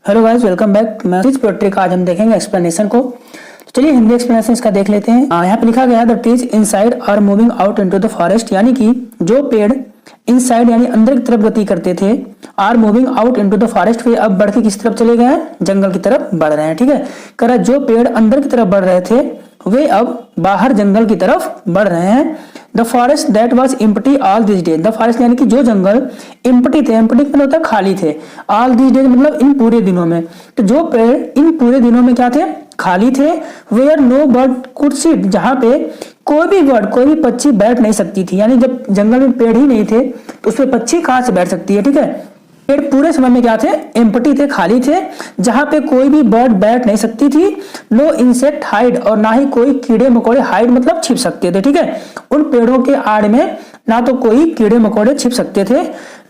Hello guys, welcome back. मैं इस poetry का आज हम देखेंगे एक्सप्लेनेशन को। तो चलिए हिंदी एक्सप्लेनेशन इसका देख लेते हैं। यहाँ पे लिखा गया है the trees inside are moving out into the forest, यानी कि जो पेड़ इनसाइड यानी अंदर की तरफ गति करते थे, are moving out into the forest, वे अब बढ़ के किस तरफ चले गए हैं? जंगल की तरफ बढ़ रहे हैं। ठीक है, कह रहा जो पेड़ अंदर की तरफ बढ़ रहे थे वे अब बाहर जंगल की तरफ बढ़ रहे हैं। The forest that was empty all this days, the forest यानी कि जो जंगल एम्प्टी थे, एम्प्टी मतलब होता है खाली थे, ऑल दिस डेज मतलब इन पूरे दिनों में। तो जो पेड़ इन पूरे दिनों में क्या थे? खाली थे। Where no bird could sit, जहां पे कोई भी बर्ड, कोई भी पक्षी बैठ नहीं सकती थी। यानी जब जंगल में पेड़ ही नहीं थे तो उसमें पक्षी कहां से बैठ सकती है? ठीक है, पेड़ पूरे समय में क्या थे? एम्प्टी थे, खाली थे, जहां पे कोई भी बर्ड बैठ नहीं सकती थी। नो इंसेक्ट हाइड, और ना ही कोई कीड़े मकोड़े, हाइड मतलब छिप सकते थे। ठीक है, उन पेड़ों के आड़ में ना तो कोई कीड़े मकोड़े छिप सकते थे।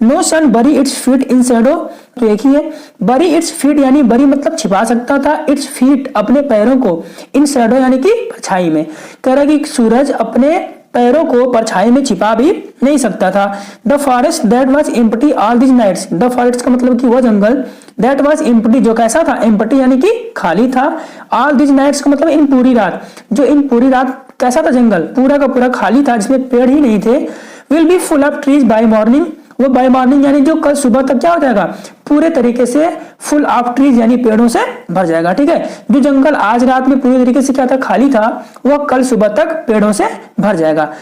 नो सन बरी इट्स फीट इन शैडो, तो एक ही है। बरी इट्स फीट यानी बरी मतलब छिपा सकता था, इट्स फीट अपने पैरों को, इन शैडो यानी कि परछाई में। कह रहा कि सूरज अपने पैरों को परछाई में छिपा भी नहीं सकता था। The forest that was empty all this nights, the forest का मतलब कि वह जंगल, दैट वॉज एम्प्टी जो कैसा था? एम्प्टी यानी कि खाली था। ऑल दिस नाइट्स का मतलब इन पूरी रात, जो इन पूरी रात कैसा था? जंगल पूरा का पूरा खाली था, जिसमें पेड़ ही नहीं थे। Will be full of trees by morning, वो बाय मॉर्निंग यानी जो कल सुबह तक क्या हो जाएगा? पूरे तरीके से फुल ऑफ ट्रीज यानी पेड़ों से भर जाएगा। ठीक है, जो जंगल आज रात में पूरी तरीके से क्या था? खाली था, वह कल सुबह तक पेड़ों से भर जाएगा।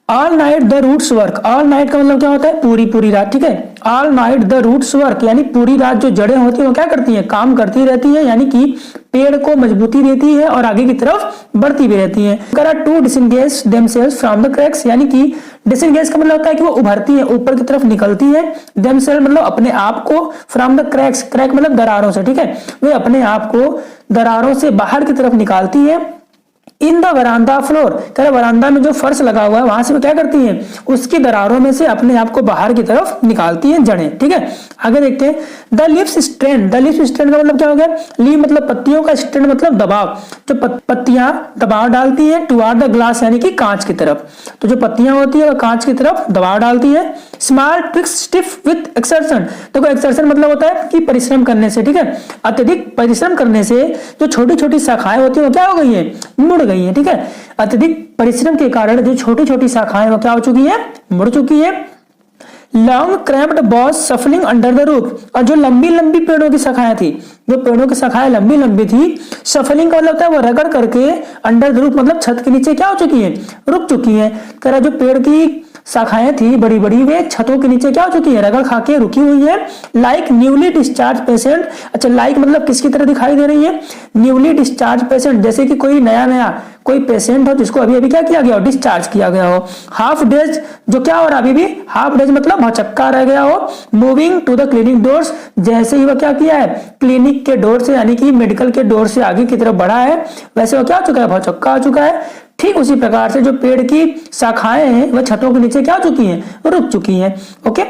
All night the roots work, all night का मतलब क्या होता है? पूरी पूरी रात। ठीक है, all night the roots work यानी पूरी रात जो जड़ें होती है वो क्या करती हैं? काम करती रहती है, यानी कि पेड़ को मजबूती देती है और आगे की तरफ बढ़ती भी रहती है। To disengage themselves from the cracks, यानी कि डिसएंगेज का मतलब होता है कि वो उभरती है, ऊपर की तरफ निकलती है। देमसेल्व मतलब अपने आप को, फ्रॉम द क्रैक्स, क्रैक मतलब दरारों से। ठीक है, वे अपने आप को दरारों से बाहर की तरफ निकालती है। इन द वरांदा फ्लोर, कह रहे वरांदा में जो फर्श लगा हुआ है वहां से वो क्या करती हैं? उसकी दरारों में से अपने आप को बाहर की तरफ निकालती हैं जड़ें। ठीक है, आगे देखते हैं। The leaves strand, the leaves strand का मतलब क्या हो गया? लीव मतलब पत्तियों का, स्ट्रैंड मतलब दबाव, जो पत्तियां दबाव डालती है टुवार्ड द ग्लास यानी कि कांच की तरफ। तो जो पत्तियां होती है वो कांच की तरफ दबाव डालती है। Small twigs stiff with exertion, देखो एक्सर्शन मतलब होता है कि परिश्रम करने से। ठीक है, अत्यधिक परिश्रम करने से जो छोटी छोटी शाखाएं होती है वो क्या हो गई है? मुड़ गई है। ठीक है, अत्यधिक परिश्रम के कारण जो छोटी छोटी शाखाएं वो क्या हो चुकी है? मुड़ चुकी है। Long cramped boss सफलिंग under the roof, और जो लंबी लंबी पेड़ों की शाखाएं थी, जो पेड़ों की शाखाएं लंबी लंबी थी, सफलिंग का मतलब होता है वो रगड़ करके, अंडर द रूफ मतलब छत के नीचे क्या हो चुकी है? रुक चुकी है। कह रहा जो पेड़ की शाखाएं थी बड़ी बड़ी, वे छतों के नीचे क्या हो चुकी है? रगड़ खा के रुकी हुई है। लाइक न्यूली डिस्चार्ज पेशेंट, अच्छा लाइक मतलब किसकी तरह दिखाई दे रही है? न्यूली डिस्चार्ज पेशेंट, जैसे कि कोई नया नया कोई पेशेंट हो जिसको अभी अभी क्या किया गया हो? डिस्चार्ज किया गया हो। हाफ डेज, जो क्या हो रहा अभी भी? हाफ डेज मतलब भौचक्का रह गया हो। Moving to the clinic doors, जैसे ही वह क्या किया है? क्लिनिक के डोर से यानी कि मेडिकल के डोर से आगे की तरफ बढ़ा है, वैसे वो क्या हो चुका है? भौचक्का हो चुका है। ठीक उसी प्रकार से जो पेड़ की शाखाएं हैं वह छतों के नीचे क्या हो चुकी हैं? रुक चुकी हैं। Okay,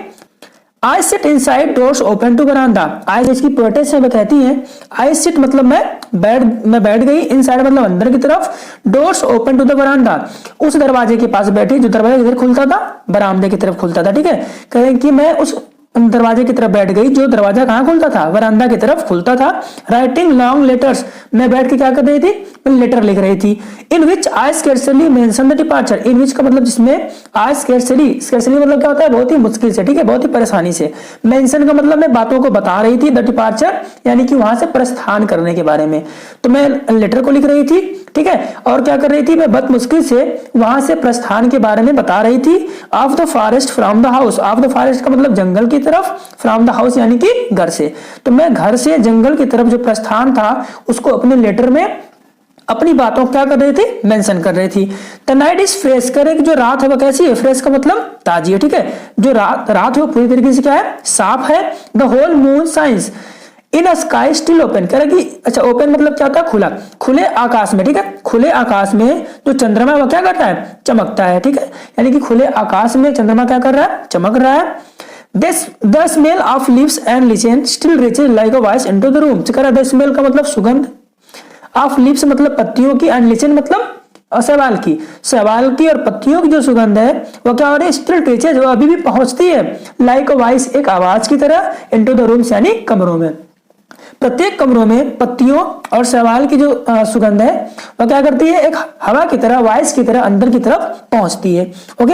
I sit inside doors open to बरामदा, आई इसकी प्रोटेस्ट से कहती है आई सिट मतलब मैं बैठ गई, इनसाइड मतलब अंदर की तरफ, डोर्स ओपन टू द बरामदा, उस दरवाजे के पास बैठी जो दरवाजा किधर खुलता था? बरामदे की तरफ खुलता था। ठीक है, कहें कि मैं उस दरवाजे की तरफ बैठ गई जो दरवाजा कहाँ खुलता था? वरांदा की तरफ खुलता था। राइटिंग लॉन्ग लेटर्स, मैं बैठ के क्या कर रही थी? लेटर लिख रही थी। इन विच आई स्केर्सली मेंशन द डिपार्चर, इन विच का मतलब जिसमें आई स्केर्सली, स्केर्सली मतलब क्या होता है? बहुत ही मुश्किल से। ठीक है, बहुत ही परेशानी से। मेंशन का मतलब मैं बातों को बता रही थी, द डिपार्चर यानी कि वहां से प्रस्थान करने के बारे में। तो मैं लेटर को लिख रही थी। ठीक है, और क्या कर रही थी? मैं बहुत मुश्किल से वहां से प्रस्थान के बारे में बता रही थी। Of the forest from the house, of the forest का मतलब जंगल की तरफ, फ्रॉम द हाउस यानी कि घर से। तो मैं घर से जंगल की तरफ जो प्रस्थान था उसको अपने लेटर में अपनी बातों क्या कर रही थी? मेंशन कर रही थी। द नाइट इज फ्रेश, करे कि जो रात है वो कैसी है? फ्रेश का मतलब ताजी है। ठीक है, जो रात है वो पूरी तरीके से क्या है? साफ है। The whole moon shines in a sky still open, कह रहा कि अच्छा ओपन मतलब क्या होता है? खुला, खुले आकाश में। ठीक है, खुले आकाश में जो चंद्रमा वो क्या करता है? चमकता है। ठीक है, यानी कि खुले आकाश में चंद्रमा क्या कर रहा है? चमक रहा है। The smell of leaves and lichen still reaches like a voice into the room, कह रहा द स्मेल का मतलब सुगंध, ऑफ लीव्स मतलब पत्तियों की, एंड लिचेन मतलब और शैवाल की और पत्तियों की जो सुगंध है वो क्या हो रही है, स्टिल टीचेज, वो अभी भी पहुंचती है, लाइक अ वॉइस, एक आवाज की तरह, इनटू द रूम्स यानी कमरों में। प्रत्येक कमरों में पत्तियों और शैवाल की जो सुगंध है वो क्या करती है, एक हवा की तरह, वॉइस की तरह अंदर की तरफ पहुंचती है। Okay,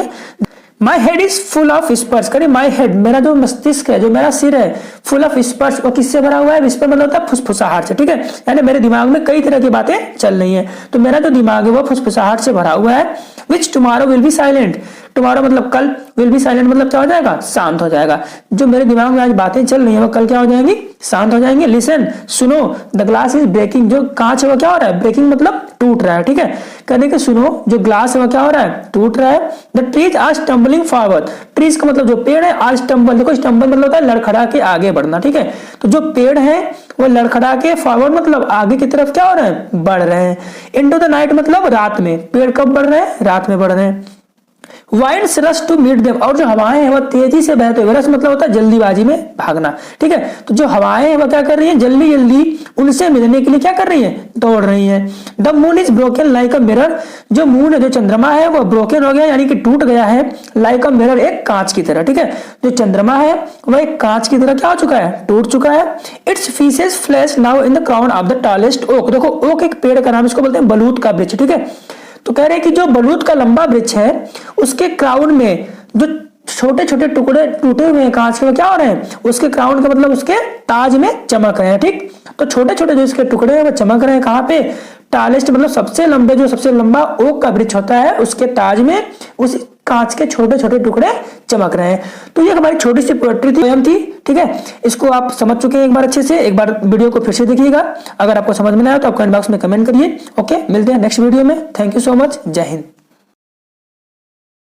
my head is full of whispers, करिए माई हेड, मेरा जो मस्तिष्क है, जो मेरा सिर है, फुल ऑफ विस्पर्स, वो किससे भरा हुआ है, विस्पर मतलब होता है फुसफुसाहट से, ठीक है, यानी मेरे दिमाग में कई तरह की बातें चल रही हैं, तो मेरा जो दिमाग है वो फुसफुसाहट से भरा हुआ है। Which tomorrow will be silent, tomorrow मतलब कल, विल बी साइलेंट मतलब क्या हो जाएगा, शांत हो जाएगा। जो मेरे दिमाग में आज बातें चल रही हैं वो कल क्या हो जाएंगी, शांत हो जाएंगे। लिसन, सुनो, द ग्लास इज ब्रेकिंग, जो कांच है वो क्या हो रहा है, ब्रेकिंग मतलब टूट रहा है, ठीक है, कहने के सुनो, जो ग्लास है वो क्या हो रहा है, टूट रहा है। The trees are stumbling forward, trees का मतलब जो पेड़ है, आर स्टम्बल, देखो स्टम्बल मतलब होता है लड़खड़ा के आगे बढ़ना, ठीक है, तो जो पेड़ है वो लड़खड़ा के फॉरवर्ड मतलब आगे की तरफ क्या हो रहे हैं, बढ़ रहे हैं। इनटू द नाइट मतलब रात में, पेड़ कब बढ़ रहे हैं, रात में बढ़ रहे हैं। Winds rush to meet them, और जो हवाएं हैं वो तेजी से बहते हुए, रश मतलब होता है जल्दीबाजी में भागना, ठीक है, तो जो हवाएं हैं वो क्या कर रही हैं, जल्दी जल्दी उनसे मिलने के लिए क्या कर रही हैं, दौड़ रही हैं। The moon is broken like a mirror, जो मून है, जो चंद्रमा है वो ब्रोकन हो गया यानी कि टूट गया है, लाइक अ मिरर, एक कांच की तरह, ठीक है, जो चंद्रमा है वह एक कांच की तरह क्या हो चुका है, टूट चुका है। Its faces flash now in the crown of the tallest oak, देखो ओक एक पेड़ का नाम, इसको बोलते हैं बलूत का वृक्ष, ठीक है, तो कह रहे हैं कि जो बलूत का लंबा वृक्ष है उसके क्राउन में जो छोटे छोटे टुकड़े टूटे हुए हैं कांच के, वो क्या हो रहे हैं, उसके क्राउन का मतलब उसके ताज में चमक रहे हैं, ठीक, तो छोटे छोटे जो इसके टुकड़े हैं वो चमक रहे हैं कहां पे, टालेस्ट मतलब सबसे लंबे, जो सबसे लंबा ओक का वृक्ष होता है उसके ताज में उस कांच के छोटे छोटे टुकड़े चमक रहे हैं। तो ये हमारी छोटी सी पोएट्री थी, ठीक है, इसको आप समझ चुके हैं एक बार अच्छे से, एक बार वीडियो को फिर से देखिएगा, अगर आपको समझ में ना आया तो आप कमेंट बॉक्स में कमेंट करिए। ओके, मिलते हैं नेक्स्ट वीडियो में, थैंक यू सो मच, जय हिंद।